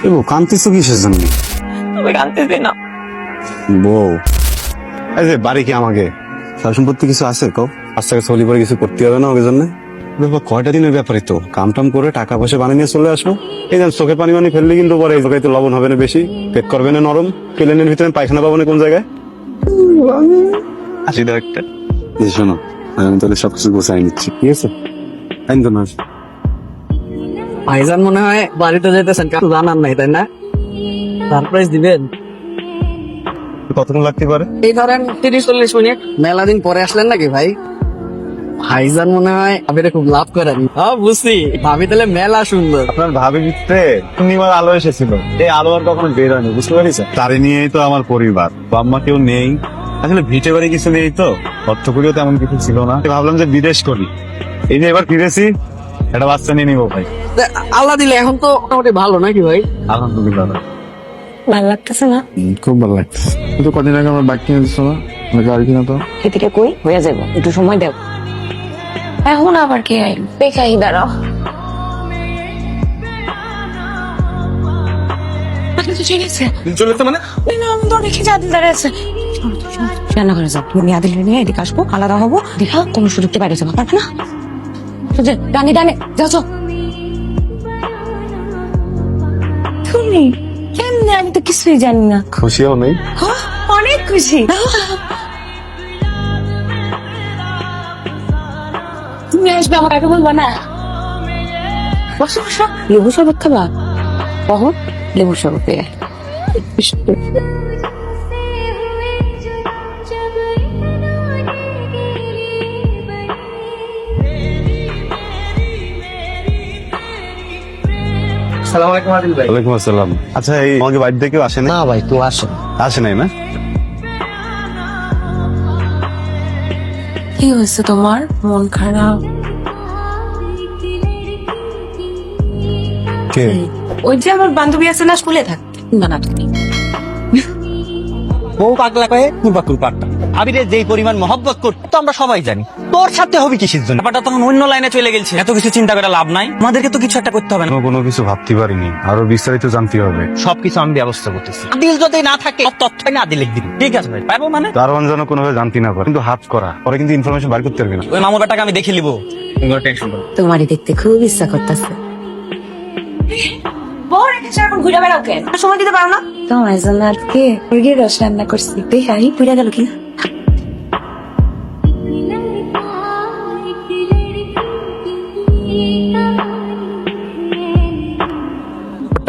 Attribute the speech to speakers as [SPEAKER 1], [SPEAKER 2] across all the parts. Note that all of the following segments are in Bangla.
[SPEAKER 1] বউ কান্তিস কিসের জন্য?
[SPEAKER 2] তুমি কাঁদতেছি না।
[SPEAKER 1] বউ এই যে বাড়ি কি আমাকে সব সম্পত্তি কিছু আছে কও? আজ থেকে চলি পরে কিছু করতে হবে না ওকে জন্য? ব্যাপার কয়টা দিনের ব্যাপারই তো, কাম টাম করে টাকা পয়সা বানিয়ে নিয়ে চলে আসবো। এই যেন চোখে পানি মানি ফেললে কিন্তু পরে এই জায়গায় তো লবণ হবে না বেশি, পেট করবে না নরম, প্লেনের ভিতরে পায়খানা পাবো না কোন জায়গায়। আসি ডাক্তার শোনো, আমি তাহলে সবকিছু গোছাই নিচ্ছি, ঠিক আছে? আইন তো না
[SPEAKER 3] ভাইজান মনে হয় বাড়িতে যেতেছেন, কারণ জানান নাই তাই না? সারপ্রাইজ দিবেন।
[SPEAKER 1] কতক্ষণ লাগতে পারে?
[SPEAKER 3] এই ধরেন 30-40 মিনিট। মেলা দিন পরে আসলেন নাকি ভাই? ভাইজান মনে হয় ভাবিরে খুব লাভ করেন। হ্যাঁ বুঝছি, ভাবি তাহলে মেলা সুন্দর।
[SPEAKER 1] আপনার ভাবি ভিতরে পূর্ণিমার আলো এসেছিল, এই আলো আর কখনো বের হয়নি, বুঝতে পারিস? তারে নিয়েই তো আমার পরিবার, বাম্মা কেউ নেই, আসলে ভিটে বাড়ি কিছু নেই তো, অর্থ করিও তেমন কিছু ছিল না। ভাবলাম যে বিদেশ করি, এই যে এবার ফিরেছি, একটা বাচ্চা নিয়ে নিবো ভাই।
[SPEAKER 3] আল্লাহ দিলে এখন তো মোটামুটি ভালো নাকি ভাই?
[SPEAKER 1] আলহামদুলিল্লাহ
[SPEAKER 2] ভালো লাগতেছে না?
[SPEAKER 1] খুব ভালো লাগছে। কিন্তু কদিন আগে আমার বাইক কিনে দিচ্ছ না, গাড়ি কিনা তো
[SPEAKER 2] এদিকে কই হয়ে যাবো, একটু সময় দেব। এখন আবার কি আইল বেকাই দাঁড়াও। ঠিক আছে
[SPEAKER 1] চলে তো মানে
[SPEAKER 2] না, আমি তো দেখি যে আদিল দাঁড়িয়ে আছে। রান্না করে যাও, তুমি আদিল নিয়ে এদিকে আসবো, আলাদা হবো, দেখা কোনো সুযোগতে বাইরে যাবো, পারবে না? ডানে ডানে যাও। তুমি কেমনে? আমি তো কিছুই জানি না।
[SPEAKER 1] খুশিও নেই।
[SPEAKER 2] অনেক খুশি। তুমি আসবে, আমার আগে বলবা না? বসো বসো, লেবু শরবত খাবা? কখন লেবু শরবত পেয়ে
[SPEAKER 3] সালাম আলাইকুম আদিল ভাই।
[SPEAKER 1] ওয়ালাইকুম আসসালাম। আচ্ছা এই আমাকে বাড়ি থেকে কেউ আসে না?
[SPEAKER 3] না ভাই, তো আসেন।
[SPEAKER 1] আসে নাই না?
[SPEAKER 2] কি হয়েছে তোমার? মন খারাপ?
[SPEAKER 1] কে?
[SPEAKER 2] ওই যে আমার বান্ধবী আছে না, স্কুলে থাকতে না তুমি?
[SPEAKER 4] বউ পাগলা কয়ে কুরবাকুর পাট্টা। আবিরে যেই পরিমাণ মহব্বত করতো তো আমরা সবাই জানি, তোর সাথে হবে কিসের জন্য? ব্যাপারটা তখন অন্য লাইনে চলে গেছে। এত কিছু চিন্তা করে লাভ নাই, আমাদেরকে তো কিছু একটা করতে হবে না।
[SPEAKER 1] কোনো কিছু ভাবতে পারিনি, আরো বিস্তারিত জানতে হবে।
[SPEAKER 4] সবকিছু আমি ব্যবস্থা করতেছি। আদিল যদি না থাকে সব তথ্য না আদিল লিখ দিবি, ঠিক আছে ভাই? পারবো মানে
[SPEAKER 1] দারোয়ান যেন কোনোভাবে জানতে না পারে, কিন্তু হাত করা পরে কিন্তু ইনফরমেশন বার করতে পারবি না।
[SPEAKER 4] ওই মামুর বেটাকে আমি দেখে নিবো, কোনো টেনশন করো।
[SPEAKER 2] তোমারই দেখতে খুব ইচ্ছা করতেছে। এখন ঘুরে বেড়াও কেন? সময় দিতে পারো না? তোমার জন্য আজকে মুরগির রস রান্না করছি, দেখাই পুড়ে গেল কিনা।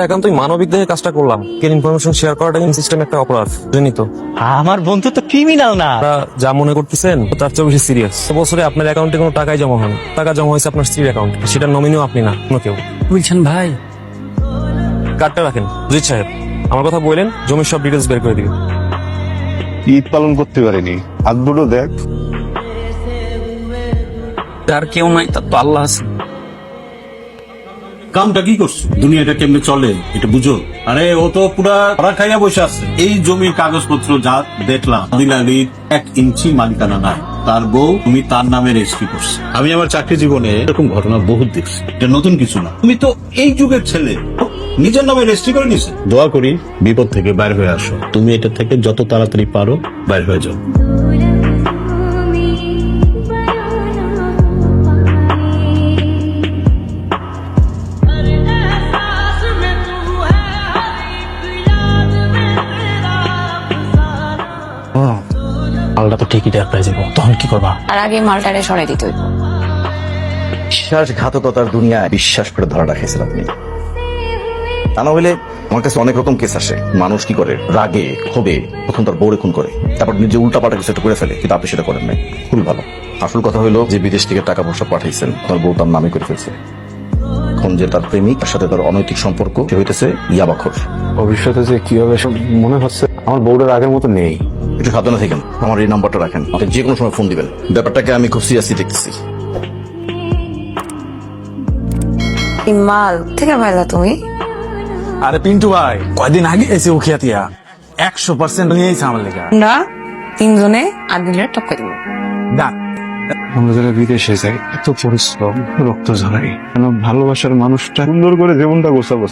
[SPEAKER 5] একান্ত মানবিক দেখে কাজটা করলাম। ইনফরমেশন শেয়ার করাটা সিস্টেম একটা অপরাধ, জানি তো।
[SPEAKER 4] আমার বন্ধু তো ক্রিমিনাল না।
[SPEAKER 5] আপনারা যা মনে করতেছেন তার চেয়ে বেশি সিরিয়াস। বছরে আপনার অ্যাকাউন্টে কোনো টাকাই জমা হয়নি, টাকা জমা হয়েছে আপনার স্ত্রীর অ্যাকাউন্টে, সেটা নমিনিও আপনি না, অন্য কেউ।
[SPEAKER 4] বলছেন ভাই?
[SPEAKER 5] কার্ডটা রাখেন। জিৎ সাহেব আমার কথা বললেন, জমির সব ডিটেলস বের করে দিবেন।
[SPEAKER 1] ঈদ পালন করতে পারিনি, হাত দুটো দেখ।
[SPEAKER 4] তার কেউ নাই, তার তো আল্লাহ আছে।
[SPEAKER 6] কামটা কি করছো? দুনিয়াটা কেমনে চলে এটা বুঝো? আরে ও তো পুরা ধরা খাইয়া বসে আছে। এই জমির কাগজপত্র যা দেখলাম, আদিল আলীর 1 ইঞ্চি মালিকানা নাই। তার বউ তুমি তার নামে রেজিস্ট্রি করছে। আমি আমার চাকরি জীবনে এরকম ঘটনা বহুত দেখছি, এটা নতুন কিছু না। তুমি তো এই যুগের ছেলে, নিজের নামে রেজিস্ট্রি করে নিছে। দোয়া করি বিপদ থেকে বাইরে হয়ে আসো। তুমি এটা থেকে যত তাড়াতাড়ি পারো বাইরে হয়ে যাও।
[SPEAKER 4] আল্লাহ তো ঠিকই টের পেয়ে যাবো, তখন কি করবা?
[SPEAKER 2] আর আগে মালটারে সরাই দিতে হইব।
[SPEAKER 7] বিশ্বাসঘাতকতার দুনিয়ায় বিশ্বাস করে ধরা রাখাইছেন আপনি। তা না হইলে আমার কাছে অনেক রকম কেস আসে। মানুষ কি করে, রাগে ক্ষোভে প্রথম তার বউরে খুন করে, তারপর নিজে উল্টাপাল্টা কিছু একটা করে ফেলে, কিন্তু আপনি সেটা করেন নাই। খুবই ভালো। আসল কথা হলো যে বিদেশ থেকে টাকা পয়সা পাঠাইছেন, তার বউ তার নামে করে ফেলছে। এখন যে তার প্রেমিক, তার সাথে তার অনৈতিক সম্পর্ক, সে হইতেছে ইয়াবাখোর।
[SPEAKER 1] ভবিষ্যতে যে কি হবে সব মনে হচ্ছে আমার বউটার আগের মতো নেই।
[SPEAKER 7] একটু সাবধানে থাকেন, আমার এই নাম্বারটা রাখেন, আপনি যে কোনো সময় ফোন দিবেন। ব্যাপারটাকে আমি খুব সিরিয়াসলি দেখতেছি।
[SPEAKER 2] মাল থেকে পাইলা তুমি?
[SPEAKER 8] আরে পিন্টু ভাই, কয়দিন আগে এসে উখিয়াতিয়া 100% নিয়েছে আমার লেখা।
[SPEAKER 2] না, তিনজনে আদিলের টপকা দিব।
[SPEAKER 8] না
[SPEAKER 1] আমরা যারা বিদেশে যাই, এত পরিশ্রম রক্ত ঝরাই, কেন ভালোবাসার মানুষটা সুন্দর করে জীবনটা গোছাবো।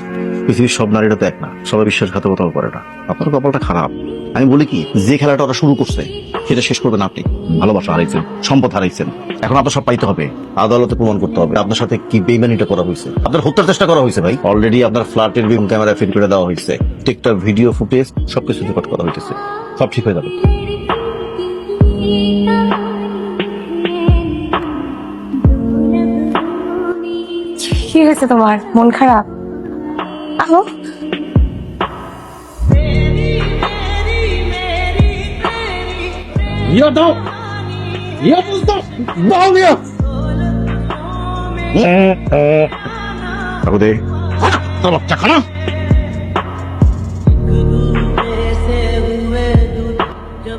[SPEAKER 7] পৃথিবীর সব নারীরা তো এক না, সবাই বিশ্বাসঘাতকতাও করে না। আপনার কপালটা খারাপ। আমি বলি কি, যে খেলাটা ওরা শুরু করছে সেটা শেষ করবেন আপনি। ভালোবাসা হারাইছেন, সম্পদ হারাইছেন, এখন আপনার সব পাইতে হবে, আদালতে প্রমাণ করতে হবে আপনার সাথে কি বেইমানিটা করা হয়েছে। আপনার হত্যার চেষ্টা করা হয়েছে ভাই। অলরেডি আপনার ফ্ল্যাটের বিম ক্যামেরা ফিট করে দেওয়া হয়েছে, টিকটক ভিডিও ফুটেজ সবকিছু রেকর্ড করা হইতেছে। সব ঠিক হয়ে যাবে।
[SPEAKER 2] কি হয়েছে তোমার? মন খারাপ? আহো।
[SPEAKER 7] দে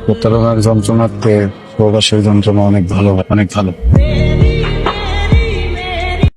[SPEAKER 1] প্রতারণার যন্ত্রণাতে প্রবাসের যন্ত্রণা অনেক ভালো, অনেক ভালো।